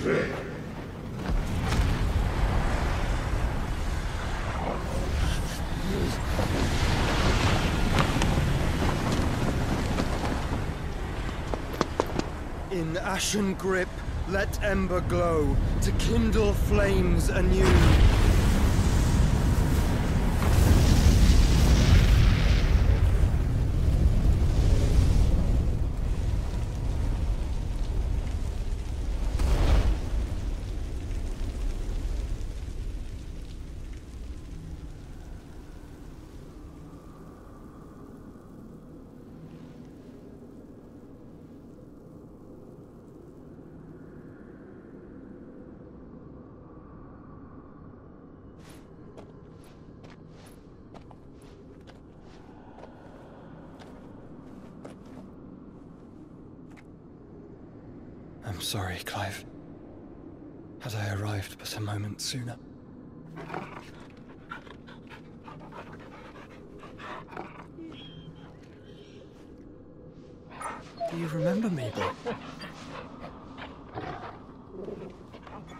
grip. In ashen grip, let ember glow, to kindle flames anew. I'm sorry, Clive. Had I arrived but a moment sooner. Do you remember me, boy?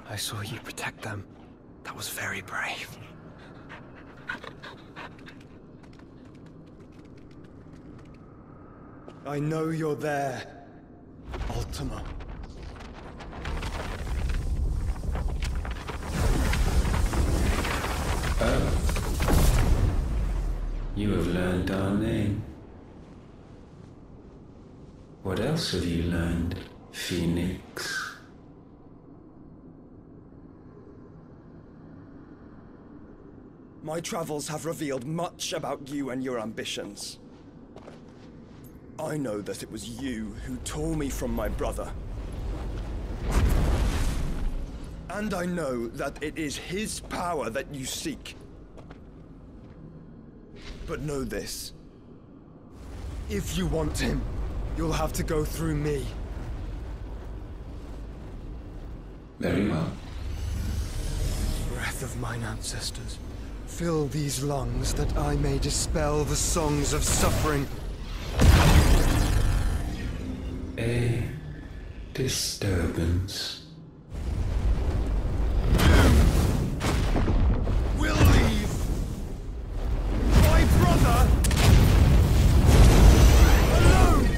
I saw you protect them. That was very brave. I know you're there, Ultima. Oh. You have learned our name. What else have you learned, Phoenix? My travels have revealed much about you and your ambitions. I know that it was you who tore me from my brother. And I know that it is his power that you seek. But know this. If you want him, you'll have to go through me. Very well. Breath of mine ancestors, fill these lungs that I may dispel the songs of suffering. A disturbance. We'll leave! My brother! Alone!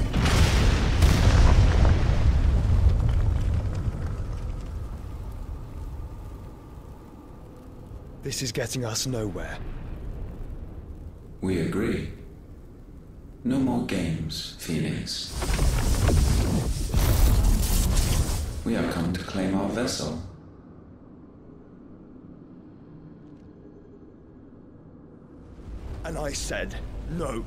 This is getting us nowhere. We agree. No more games, Phoenix. We have come to claim our vessel. And I said no.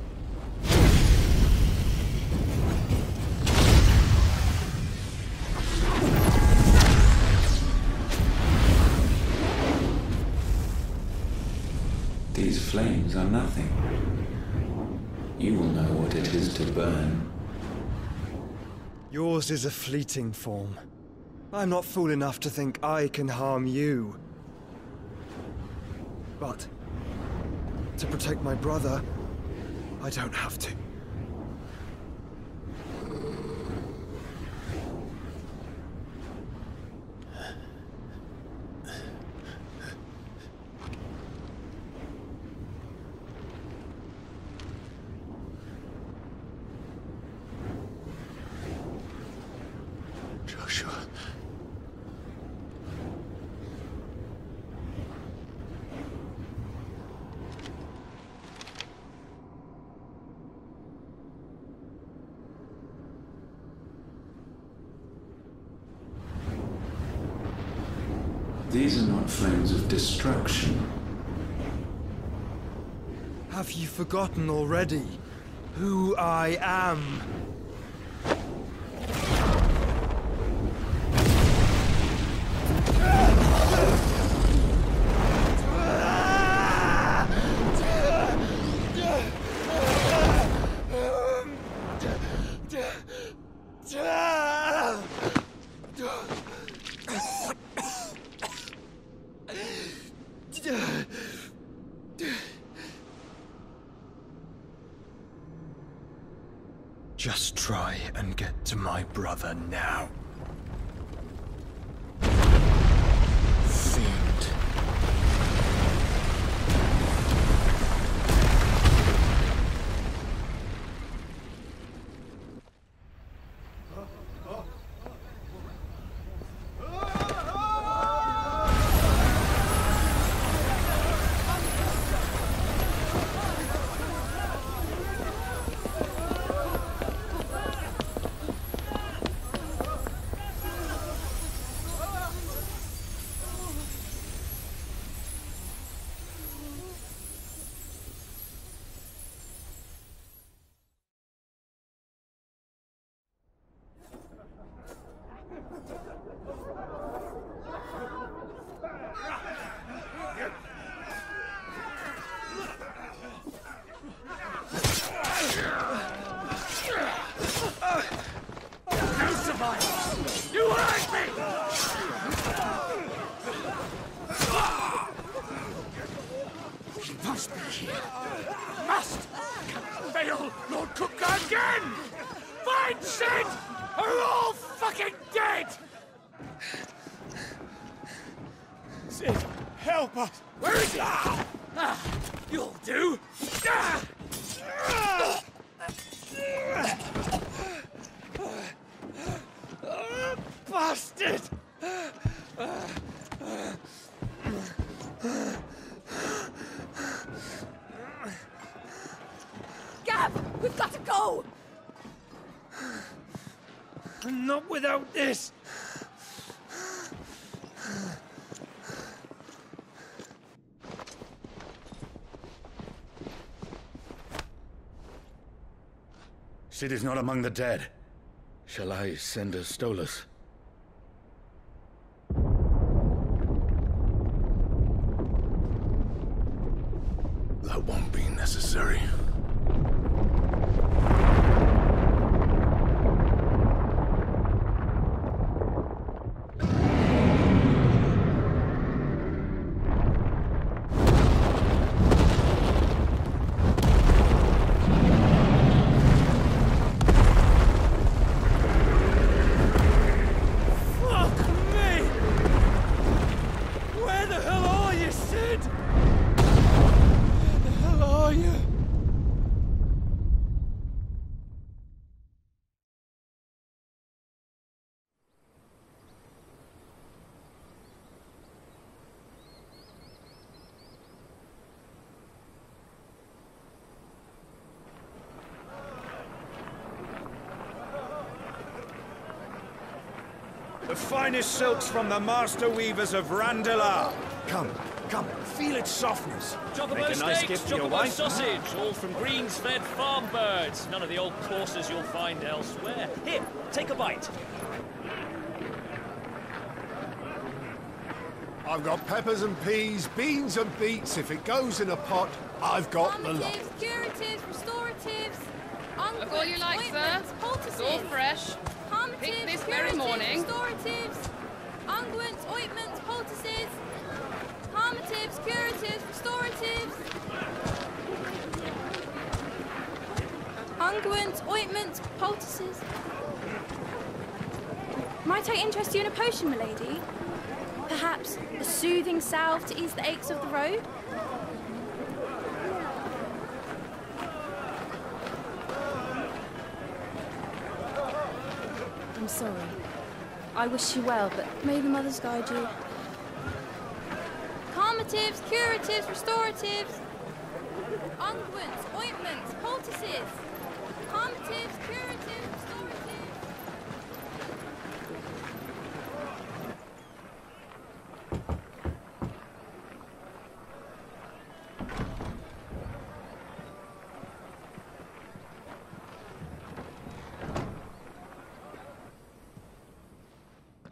These flames are nothing. You will know what it is to burn. Yours is a fleeting form. I'm not fool enough to think I can harm you. But to protect my brother, I don't have to. Joshua. These are not flames of destruction. Have you forgotten already who I am? Just try and get to my brother now. survive! You hurt me! He must be here. Must! Can't fail Lord Cook again! Find Sid! Or we're all fucking dead! Sid, help us! Where is he? You'll do! Bastard! Gab, we've got to go! Not without this! Sid is not among the dead. Shall I send a Stolas? That won't be necessary. The finest silks from the master weavers of Randalar. Come, feel its softness. Chocobos Make a nice steaks, gift for your Chocobos wife. sausage, all from greens-fed farm birds. None of the old courses you'll find elsewhere. Here, take a bite. I've got peppers and peas, beans and beets. If it goes in a pot, I've got the lot. Calmatives, curatives, restoratives, Look all you like, sir. It's all fresh. Picked this very morning. Restoratives, unguents, ointments, poultices. Calmatives, curatives, restoratives. Unguents, ointments, poultices. Might I interest you in a potion, milady? Perhaps a soothing salve to ease the aches of the road? I'm sorry. I wish you well, but may the mothers guide you. Calmatives, curatives, restoratives. Unguents, ointments, poultices. Calmatives, curatives, restoratives.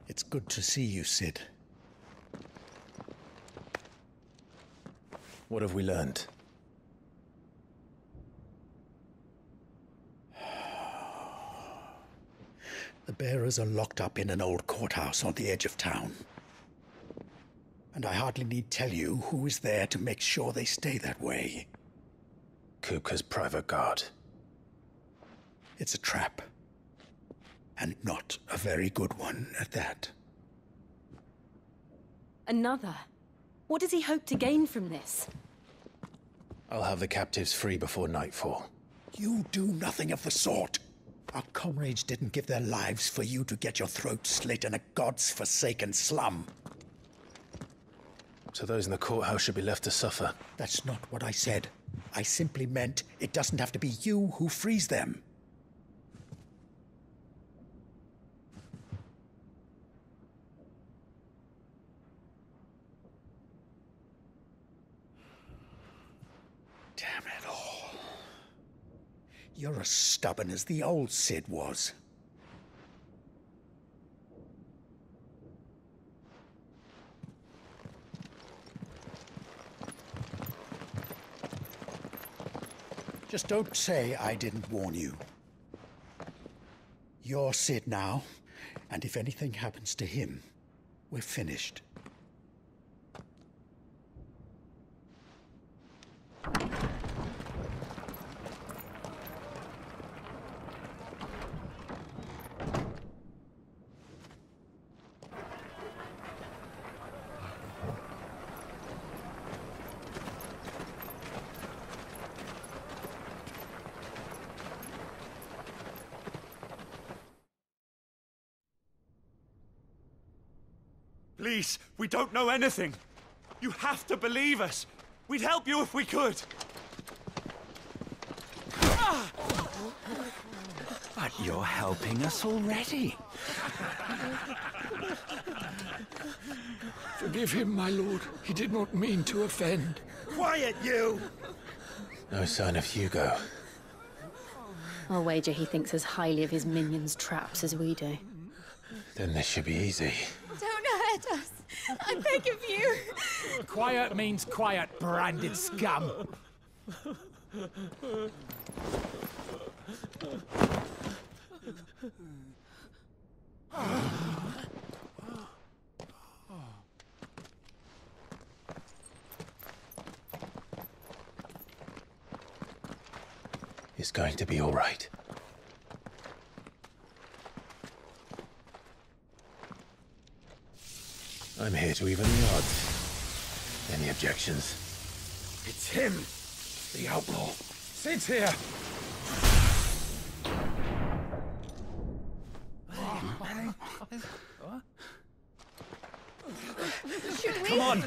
It's good to see you, Sid. What have we learned? The bearers are locked up in an old courthouse on the edge of town. And I hardly need tell you who is there to make sure they stay that way. Kupka's private guard. It's a trap. And not a very good one at that. Another? What does he hope to gain from this? I'll have the captives free before nightfall. You do nothing of the sort. Our comrades didn't give their lives for you to get your throat slit in a god's-forsaken slum. So those in the courthouse should be left to suffer. That's not what I said. I simply meant it doesn't have to be you who frees them. Damn it all. You're as stubborn as the old Sid was. Just don't say I didn't warn you. You're Sid now, And if anything happens to him, we're finished. Please, we don't know anything. You have to believe us. We'd help you if we could. But you're helping us already. Forgive him, my lord. He did not mean to offend. Quiet, you! No sign of Hugo. I'll wager he thinks as highly of his minions' traps as we do. Then this should be easy. Don't hurt us. I beg of you. Quiet means quiet, branded scum. It's going to be all right. I'm here to even the odds. Any objections? It's him, the outlaw. Sit here. Come on!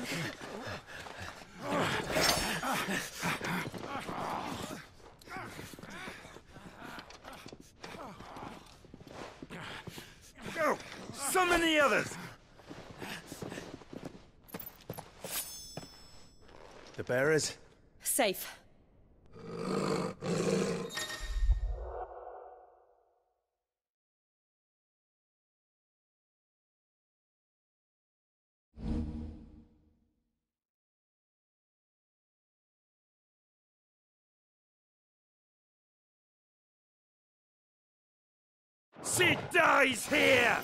Go! Summon the others! The bearers? Safe. Sid dies here!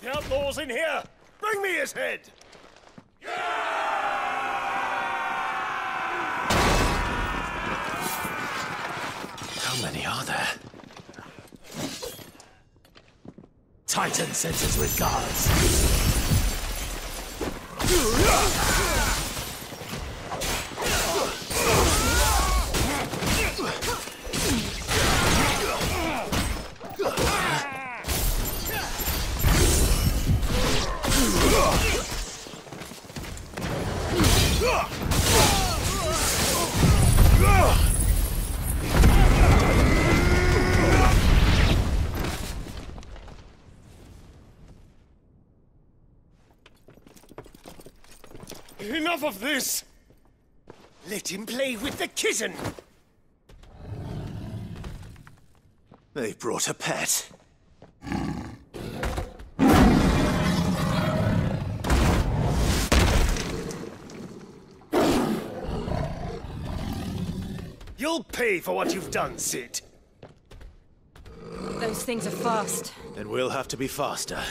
The outlaw's in here! Bring me his head! How many are there? Titan sends his regards. Enough of this! Let him play with the kitten! They've brought a pet. You'll pay for what you've done, Sid. Those things are fast. Then we'll have to be faster.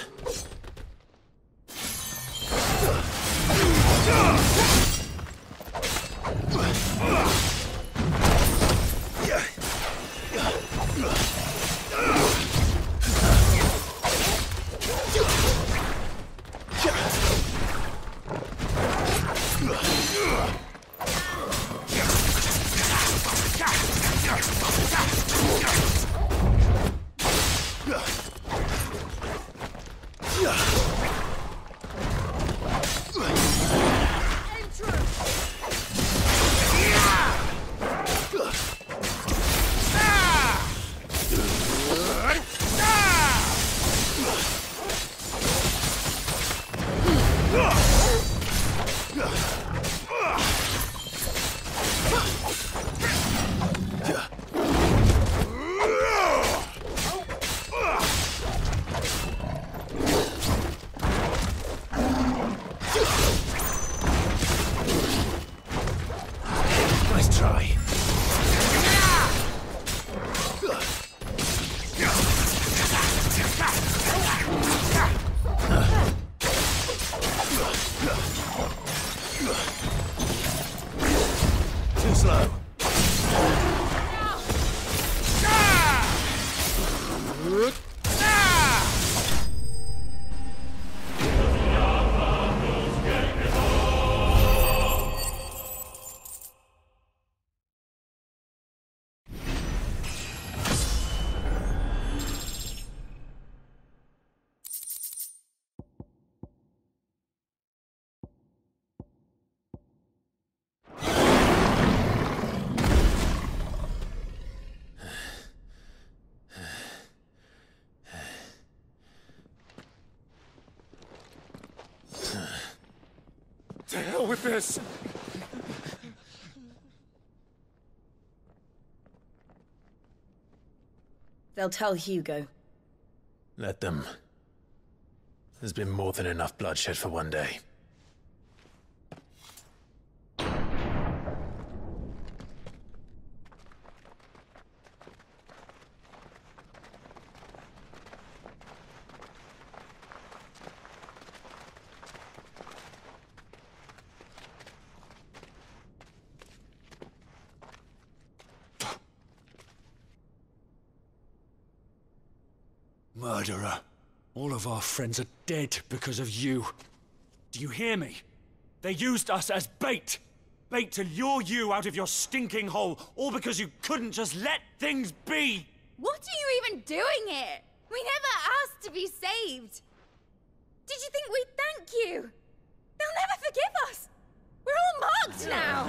Nice try. Too slow. To hell with this! They'll tell Hugo. Let them. There's been more than enough bloodshed for one day. Murderer. All of our friends are dead because of you. Do you hear me? They used us as bait. Bait to lure you out of your stinking hole, all because you couldn't just let things be. What are you even doing here? We never asked to be saved. Did you think we'd thank you? They'll never forgive us. We're all marked now.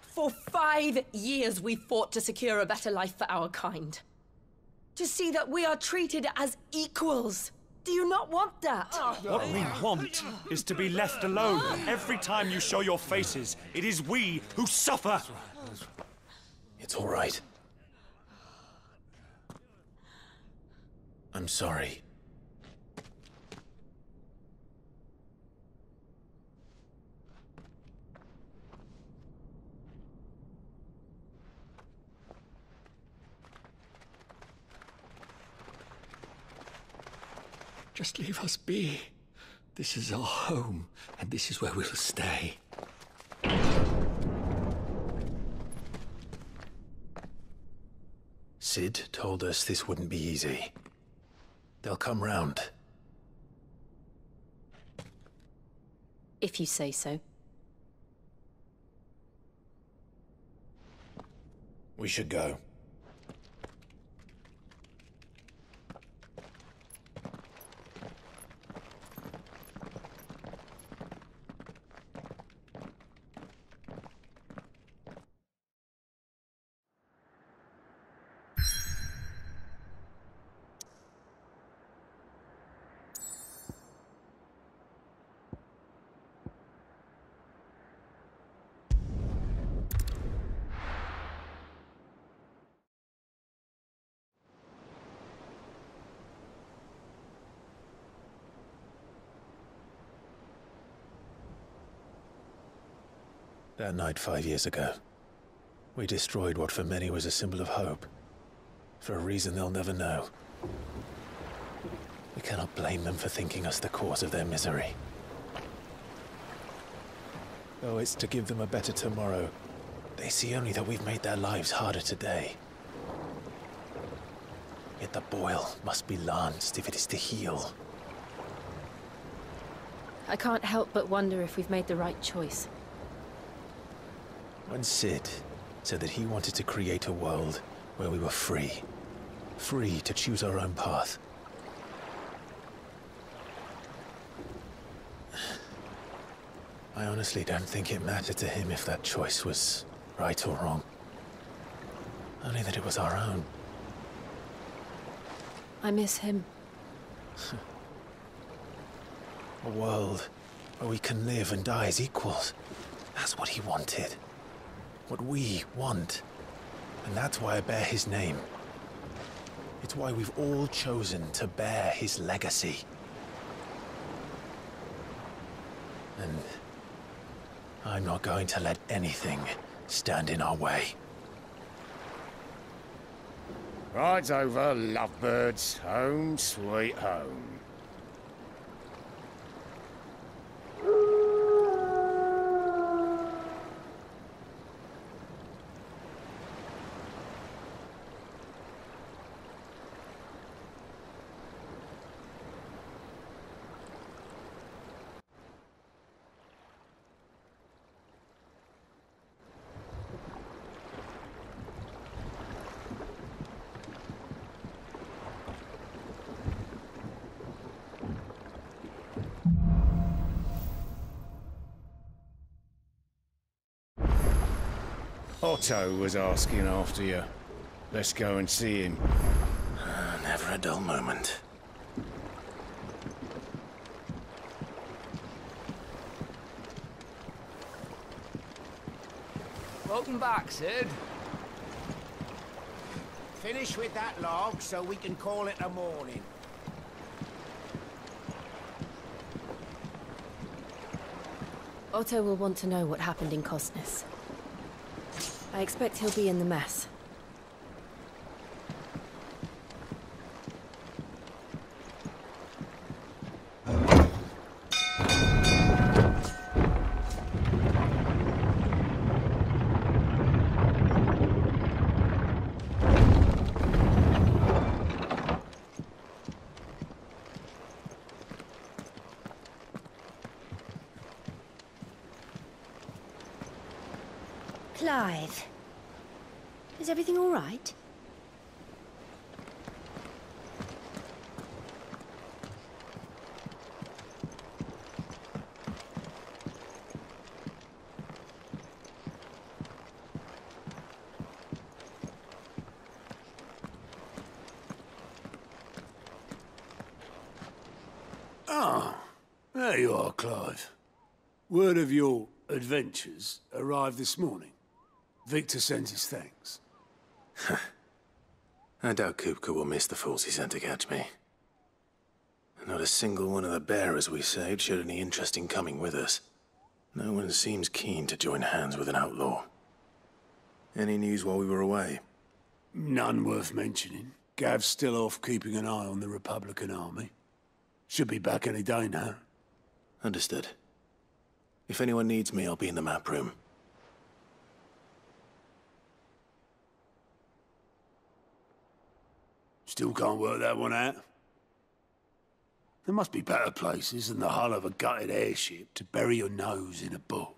For 5 years we fought to secure a better life for our kind. To see that we are treated as equals. Do you not want that? What we want is to be left alone. Every time you show your faces, it is we who suffer. It's all right. I'm sorry. Just leave us be. This is our home, and this is where we'll stay. Sid told us this wouldn't be easy. They'll come round. If you say so. We should go. That night 5 years ago, we destroyed what for many was a symbol of hope. For a reason they'll never know. We cannot blame them for thinking us the cause of their misery. Though it's to give them a better tomorrow, they see only that we've made their lives harder today. Yet the boil must be lanced if it is to heal. I can't help but wonder if we've made the right choice. When Sid said that he wanted to create a world where we were free. Free to choose our own path. I honestly don't think it mattered to him if that choice was right or wrong. Only that it was our own. I miss him. A world where we can live and die as equals. That's what he wanted. What we want. And that's why I bear his name. It's why we've all chosen to bear his legacy. And I'm not going to let anything stand in our way. Rides over, lovebirds. Home sweet home. Otto was asking after you. Let's go and see him. Never a dull moment. Welcome back, Sid. Finish with that log so we can call it a morning. Otto will want to know what happened in Cosness. I expect he'll be in the mess. Clive, is everything all right? Ah, there you are, Clive. Word of your adventures arrived this morning. Victor sends his thanks. I doubt Kupka will miss the fools he sent to catch me. Not a single one of the bearers we saved showed any interest in coming with us. No one seems keen to join hands with an outlaw. Any news while we were away? None worth mentioning. Gav's still off keeping an eye on the Republican army. Should be back any day now. Understood. If anyone needs me, I'll be in the map room. Still can't work that one out. There must be better places than the hull of a gutted airship to bury your nose in a book.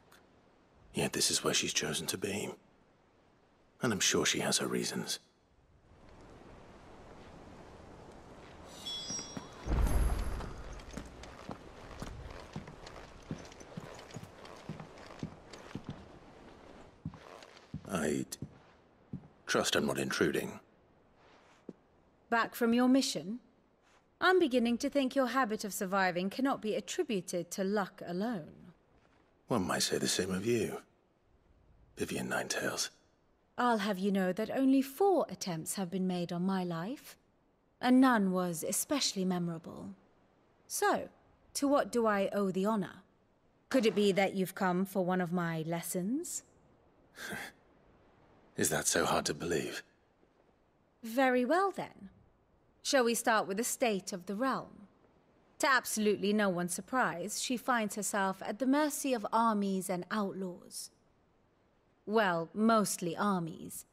Yet this is where she's chosen to be. And I'm sure she has her reasons. I'd trust I'm not intruding. Back from your mission? I'm beginning to think your habit of surviving cannot be attributed to luck alone. One might say the same of you, Vivian Ninetails. I'll have you know that only 4 attempts have been made on my life, and none was especially memorable. So, to what do I owe the honor? Could it be that you've come for one of my lessons? Is that so hard to believe? Very well then. Shall we start with the state of the realm? To absolutely no one's surprise, she finds herself at the mercy of armies and outlaws. Well, mostly armies.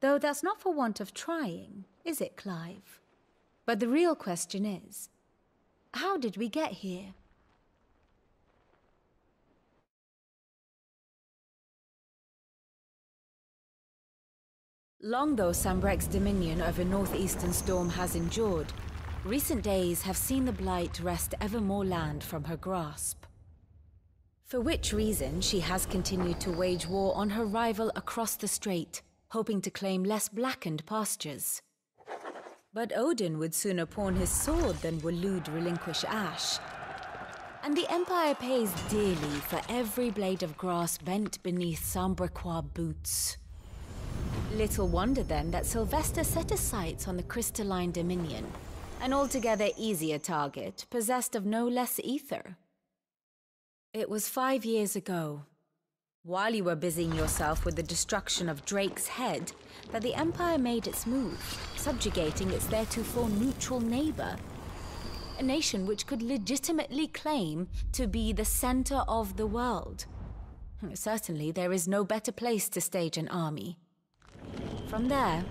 Though that's not for want of trying, is it, Clive? But the real question is, how did we get here? Long though Sambrek's dominion over northeastern Storm has endured, recent days have seen the Blight wrest ever more land from her grasp. For which reason she has continued to wage war on her rival across the strait, hoping to claim less blackened pastures. But Odin would sooner pawn his sword than Waloed relinquish Ash. And the Empire pays dearly for every blade of grass bent beneath Sambrequois boots. Little wonder then that Sylvester set his sights on the crystalline Dominion, an altogether easier target, possessed of no less ether. It was 5 years ago, while you were busying yourself with the destruction of Drake's head, that the Empire made its move, subjugating its theretofore neutral neighbor. A nation which could legitimately claim to be the center of the world. Certainly, there is no better place to stage an army. From there,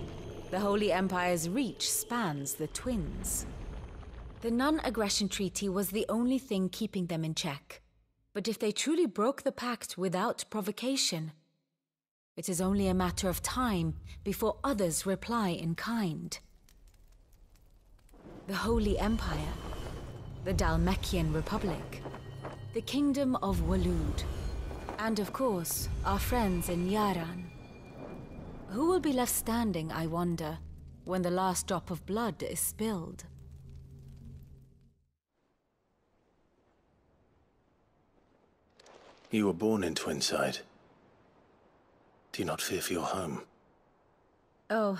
the Holy Empire's reach spans the Twins. The non-aggression treaty was the only thing keeping them in check. But if they truly broke the pact without provocation, it is only a matter of time before others reply in kind. The Holy Empire, the Dhalmekian Republic, the Kingdom of Waloed, and of course, our friends in Yaran. Who will be left standing, I wonder, when the last drop of blood is spilled? You were born in Twinside. Do you not fear for your home? Oh,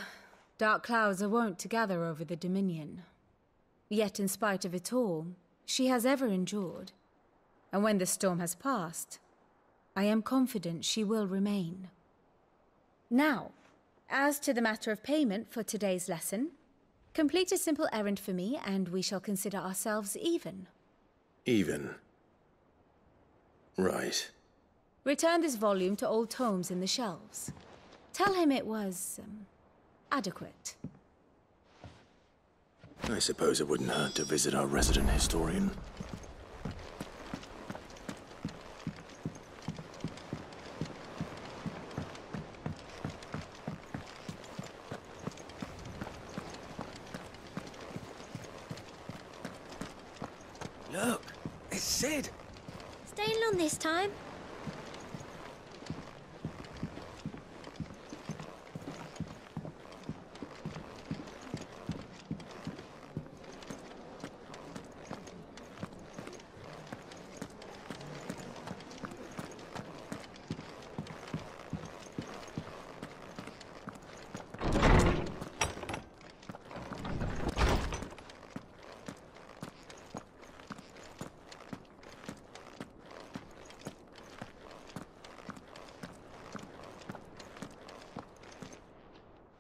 dark clouds are wont to gather over the Dominion. Yet in spite of it all, she has ever endured. And when the storm has passed, I am confident she will remain. Now, as to the matter of payment for today's lesson, complete a simple errand for me and we shall consider ourselves even. Even? Right. Return this volume to old tomes in the shelves. Tell him it was, adequate. I suppose it wouldn't hurt to visit our resident historian. Look, it's Sid. Staying long this time?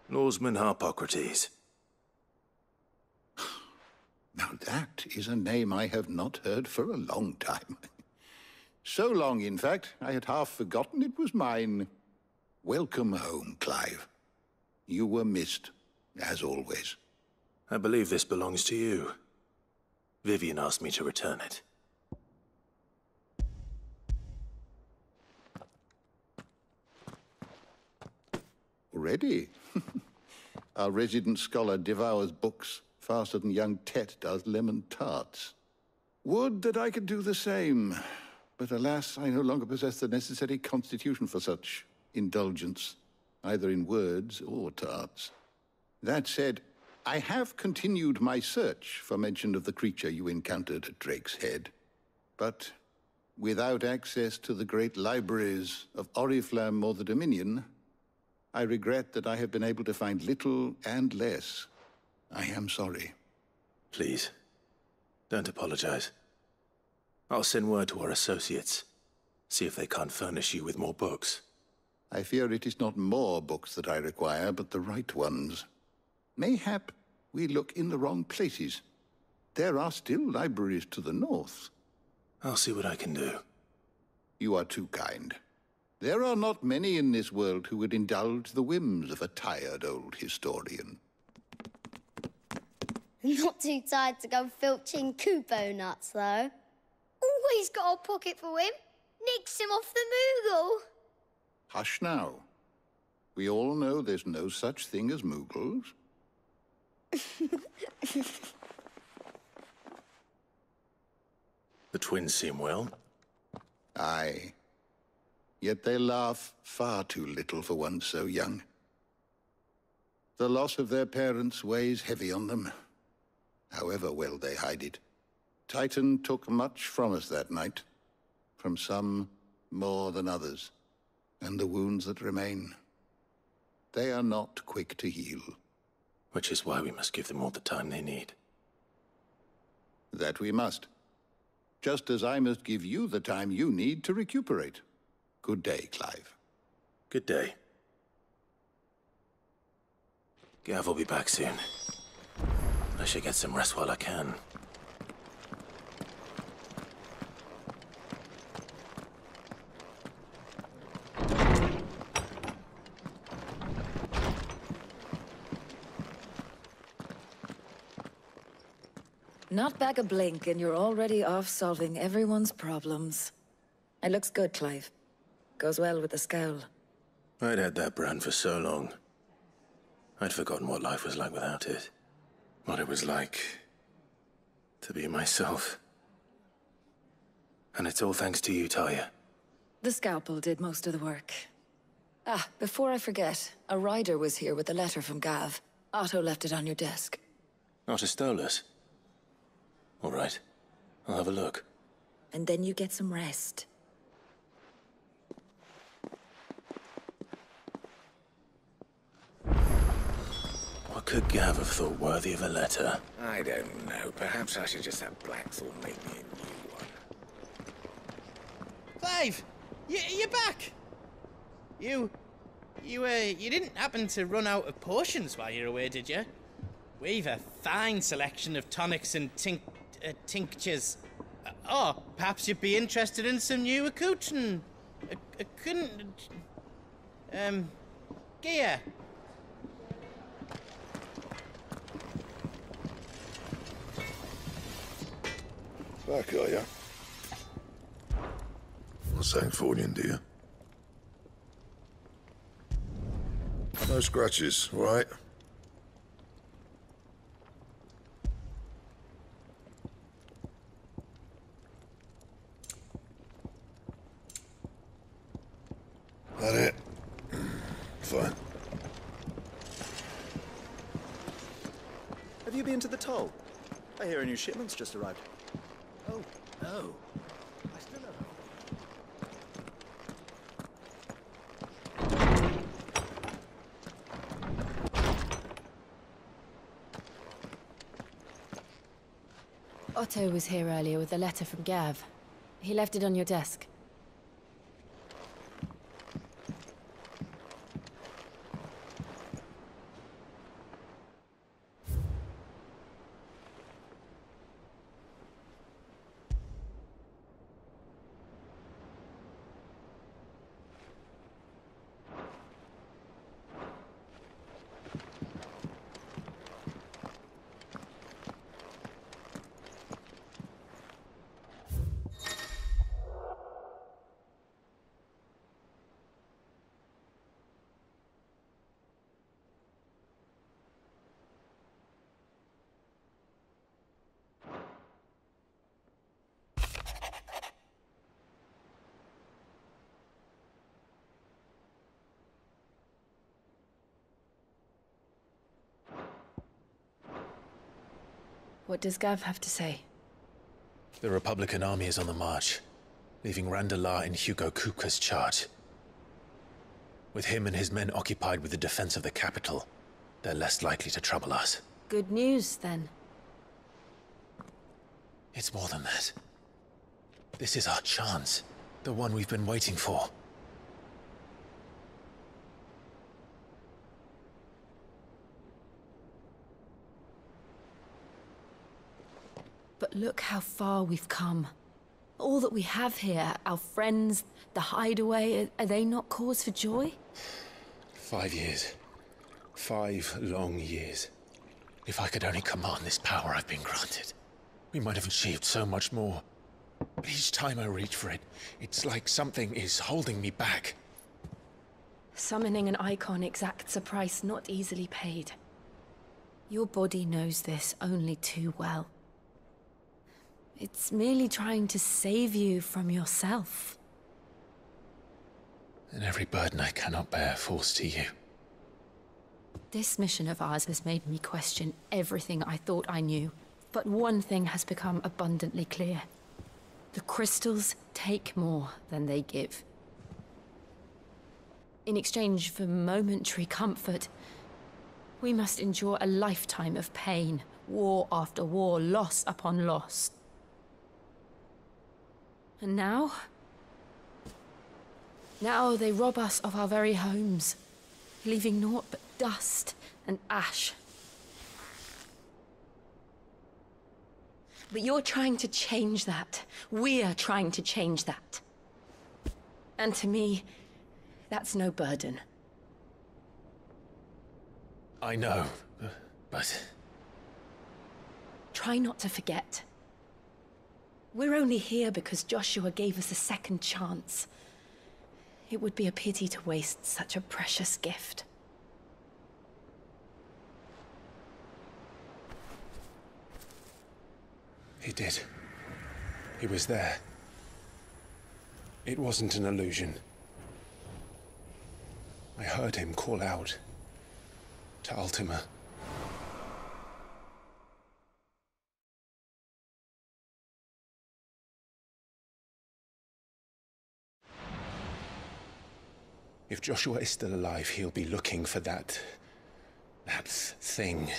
Lawsman Harpocrates. Now that is a name I have not heard for a long time. So long, in fact, I had half forgotten it was mine. Welcome home, Clive. You were missed, as always. I believe this belongs to you. Vivian asked me to return it. Already? Our resident scholar devours books faster than young Tet does lemon tarts. Would that I could do the same. But alas, I no longer possess the necessary constitution for such indulgence, either in words or tarts. That said, I have continued my search for mention of the creature you encountered at Drake's Head. But without access to the great libraries of Oriflamme or the Dominion, I regret that I have been able to find little and less. I am sorry. Please, don't apologize. I'll send word to our associates. See if they can't furnish you with more books. I fear it is not more books that I require, but the right ones. Mayhap we look in the wrong places. There are still libraries to the north. I'll see what I can do. You are too kind. There are not many in this world who would indulge the whims of a tired old historian. Not too tired to go filching Kupo nuts, though. Always got a pocket for him. Nicks him off the Moogle. Hush now. We all know there's no such thing as Moogles. The twins seem well. Aye. Yet they laugh far too little for one so young. The loss of their parents weighs heavy on them, however well they hide it. Titan took much from us that night, from some more than others, and the wounds that remain. They are not quick to heal. Which is why we must give them all the time they need. That we must. Just as I must give you the time you need to recuperate. Good day, Clive. Good day. Gav will be back soon. I should get some rest while I can. Not back a blink and you're already off solving everyone's problems. It looks good, Clive. Goes well with the scowl. I'd had that brand for so long. I'd forgotten what life was like without it. What it was like to be myself. And it's all thanks to you, Talia. The scalpel did most of the work. Ah, before I forget, a rider was here with a letter from Gav. Otto left it on your desk. Not a stolus. All right. I'll have a look. And then you get some rest. What could Gav have thought worthy of a letter? I don't know. Perhaps I should just have Blackthorn make me a new one. Clive! You're back! You didn't happen to run out of potions while you're away, did you? We've a fine selection of tonics and tinctures. Oh, perhaps you'd be interested in some new accoutrement. Gear. Back, are ya? What's that for you, dear? No scratches, all right? That it? Fine. Have you been to the toll? I hear a new shipment's just arrived. Oh, no. I still don't know. Otto was here earlier with a letter from Gav. He left it on your desk. What does Gav have to say? The Republican army is on the march, leaving Randalar in Hugo Kupka's charge. With him and his men occupied with the defense of the capital, they're less likely to trouble us. Good news, then. It's more than that. This is our chance. The one we've been waiting for. But look how far we've come. All that we have here, our friends, the hideaway, are they not cause for joy? 5 years. 5 long years. If I could only command this power I've been granted, we might have achieved so much more. But each time I reach for it, it's like something is holding me back. Summoning an Eikon exacts a price not easily paid. Your body knows this only too well. It's merely trying to save you from yourself. And every burden I cannot bear falls to you. This mission of ours has made me question everything I thought I knew. But one thing has become abundantly clear. The crystals take more than they give. In exchange for momentary comfort, we must endure a lifetime of pain, war after war, loss upon loss. And now? Now they rob us of our very homes, leaving naught but dust and ash. But you're trying to change that. We're trying to change that. And to me, that's no burden. I know, but... Try not to forget. We're only here because Joshua gave us a second chance. It would be a pity to waste such a precious gift. He did. He was there. It wasn't an illusion. I heard him call out to Ultima. If Joshua is still alive, he'll be looking for that thing.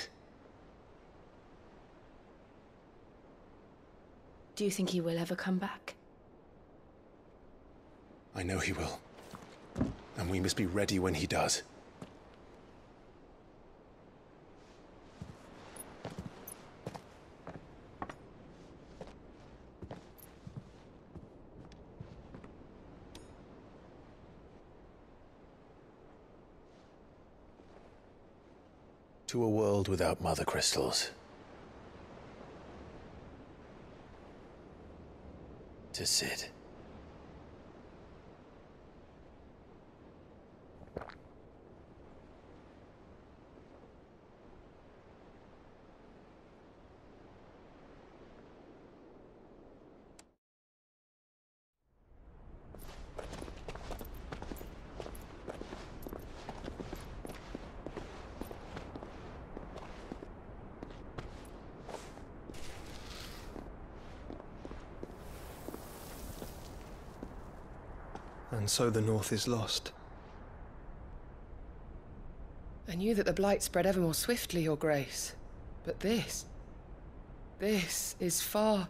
Do you think he will ever come back? I know he will. And we must be ready when he does. To a world without mother crystals. To Sid. And so the North is lost. I knew that the Blight spread ever more swiftly, Your Grace. But this is far,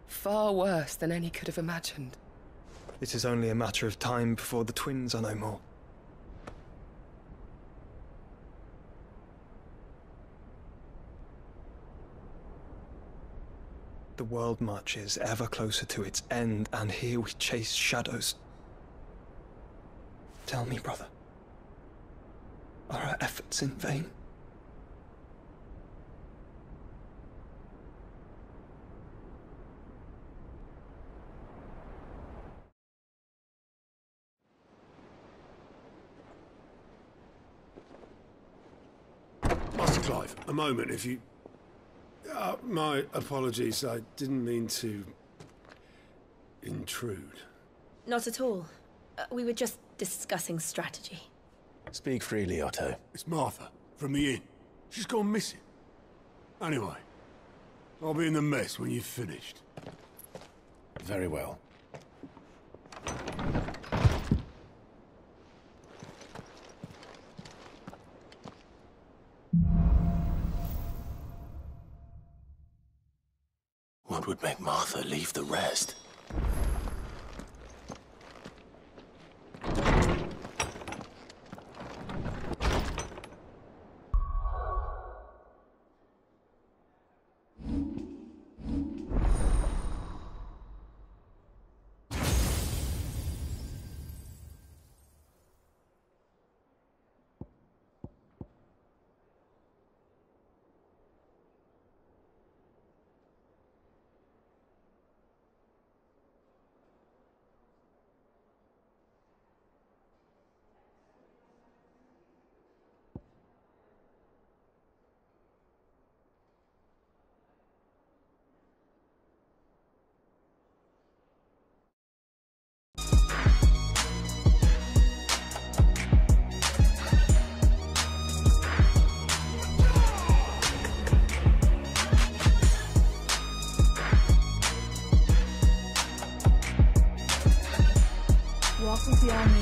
far worse than any could have imagined. It is only a matter of time before the twins are no more. The world marches ever closer to its end, and here we chase shadows. Tell me, brother, are our efforts in vain? Master Clive, a moment, if you... my apologies, I didn't mean to... intrude. Not at all. We were just discussing strategy. Speak freely, Otto. It's Martha, from the inn. She's gone missing. Anyway, I'll be in the mess when you've finished. Very well. What would make Martha leave the rest? Walk with the army.